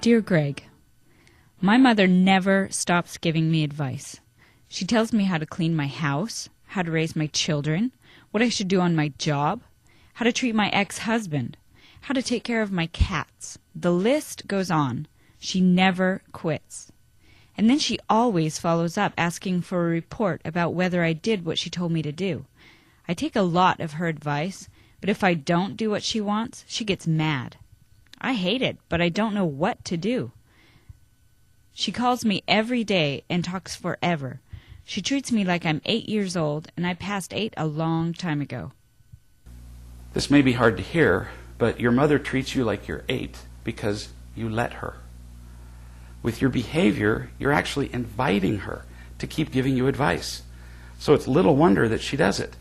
Dear Greg, my mother never stops giving me advice. She tells me how to clean my house, how to raise my children, what I should do on my job, how to treat my ex-husband, how to take care of my cats. The list goes on. She never quits. And then she always follows up asking for a report about whether I did what she told me to do. I take a lot of her advice, but if I don't do what she wants, she gets mad. I hate it, but I don't know what to do. She calls me every day and talks forever. She treats me like I'm 8 years old, and I passed 8 a long time ago. This may be hard to hear, but your mother treats you like you're 8 because you let her. With your behavior, you're actually inviting her to keep giving you advice. So it's little wonder that she does it.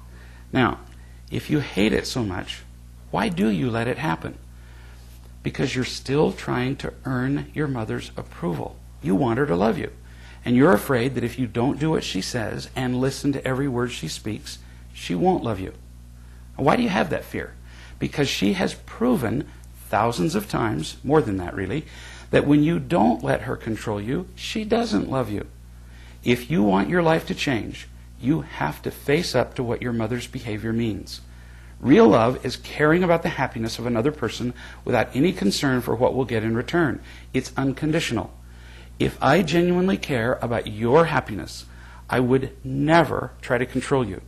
Now, if you hate it so much, why do you let it happen? Because you're still trying to earn your mother's approval. You want her to love you. And you're afraid that if you don't do what she says and listen to every word she speaks, she won't love you. Why do you have that fear? Because she has proven thousands of times, more than that really, that when you don't let her control you, she doesn't love you. If you want your life to change, you have to face up to what your mother's behavior means. Real love is caring about the happiness of another person without any concern for what we'll get in return. It's unconditional. If I genuinely care about your happiness, I would never try to control you.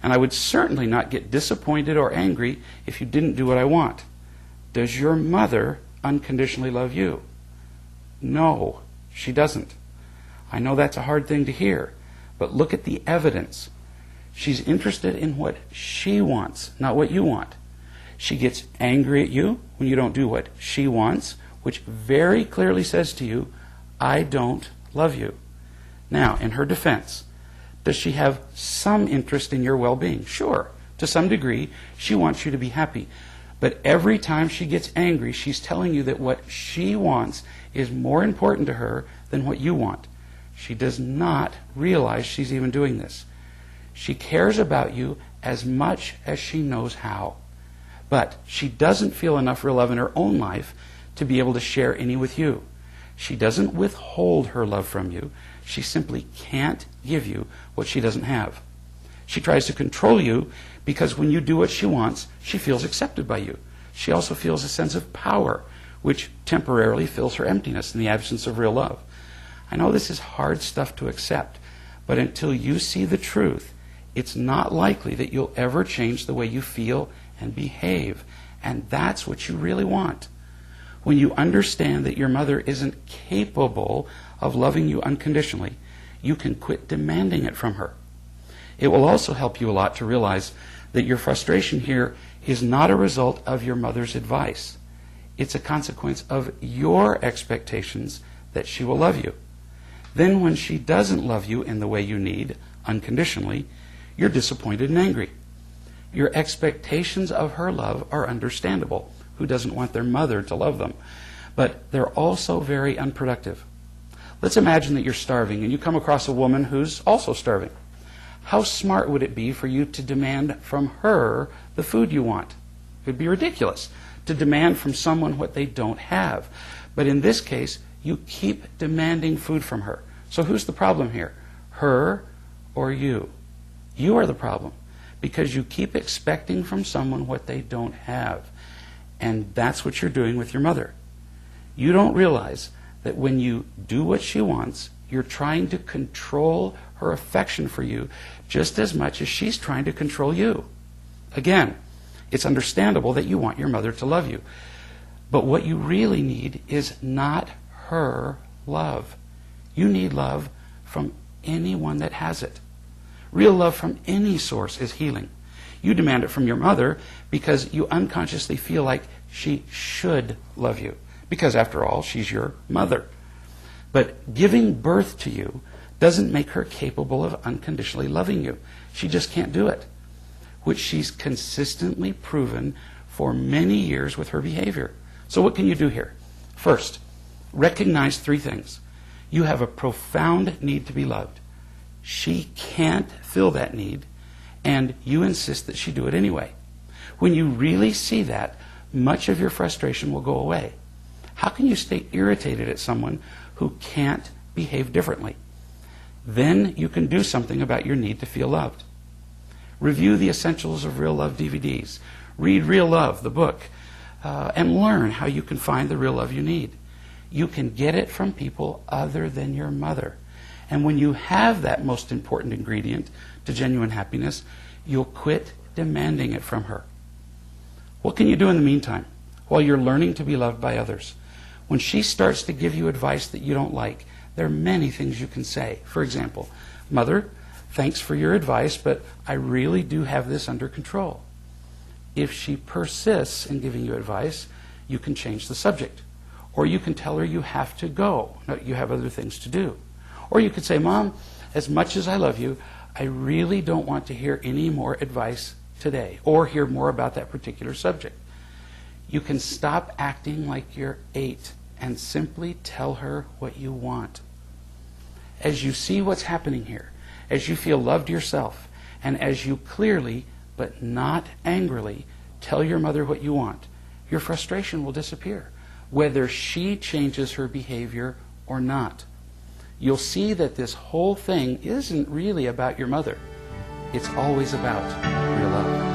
And I would certainly not get disappointed or angry if you didn't do what I want. Does your mother unconditionally love you? No, she doesn't. I know that's a hard thing to hear, but look at the evidence. She's interested in what she wants, not what you want. She gets angry at you when you don't do what she wants, which very clearly says to you, I don't love you. Now, in her defense, does she have some interest in your well-being? Sure, to some degree, she wants you to be happy. But every time she gets angry, she's telling you that what she wants is more important to her than what you want. She does not realize she's even doing this. She cares about you as much as she knows how. But she doesn't feel enough real love in her own life to be able to share any with you. She doesn't withhold her love from you. She simply can't give you what she doesn't have. She tries to control you because when you do what she wants, she feels accepted by you. She also feels a sense of power, which temporarily fills her emptiness in the absence of real love. I know this is hard stuff to accept, but until you see the truth, it's not likely that you'll ever change the way you feel and behave. And that's what you really want. When you understand that your mother isn't capable of loving you unconditionally, you can quit demanding it from her. It will also help you a lot to realize that your frustration here is not a result of your mother's advice. It's a consequence of your expectations that she will love you. Then when she doesn't love you in the way you need, unconditionally, you're disappointed and angry. Your expectations of her love are understandable. Who doesn't want their mother to love them? But they're also very unproductive. Let's imagine that you're starving and you come across a woman who's also starving. How smart would it be for you to demand from her the food you want? It would be ridiculous to demand from someone what they don't have. But in this case, you keep demanding food from her. So who's the problem here? Her or you? You are the problem because you keep expecting from someone what they don't have. And that's what you're doing with your mother. You don't realize that when you do what she wants, you're trying to control her affection for you just as much as she's trying to control you. Again, it's understandable that you want your mother to love you. But what you really need is not her love. You need love from anyone that has it. Real love from any source is healing. You demand it from your mother because you unconsciously feel like she should love you. Because after all, she's your mother. But giving birth to you doesn't make her capable of unconditionally loving you. She just can't do it, which she's consistently proven for many years with her behavior. So what can you do here? First, recognize 3 things. You have a profound need to be loved. She can't fill that need, and you insist that she do it anyway. When you really see that, much of your frustration will go away. How can you stay irritated at someone who can't behave differently? Then you can do something about your need to feel loved. Review the Essentials of Real Love DVDs. Read Real Love, the book, and learn how you can find the real love you need. You can get it from people other than your mother. And when you have that most important ingredient to genuine happiness, you'll quit demanding it from her. What can you do in the meantime while you're learning to be loved by others? When she starts to give you advice that you don't like, there are many things you can say. For example, Mother, thanks for your advice, but I really do have this under control. If she persists in giving you advice, you can change the subject. Or you can tell her you have to go. No, you have other things to do. Or you could say, Mom, as much as I love you, I really don't want to hear any more advice today or hear more about that particular subject. You can stop acting like you're 8 and simply tell her what you want. As you see what's happening here, as you feel loved yourself, and as you clearly, but not angrily, tell your mother what you want, your frustration will disappear, whether she changes her behavior or not. You'll see that this whole thing isn't really about your mother. It's always about real love.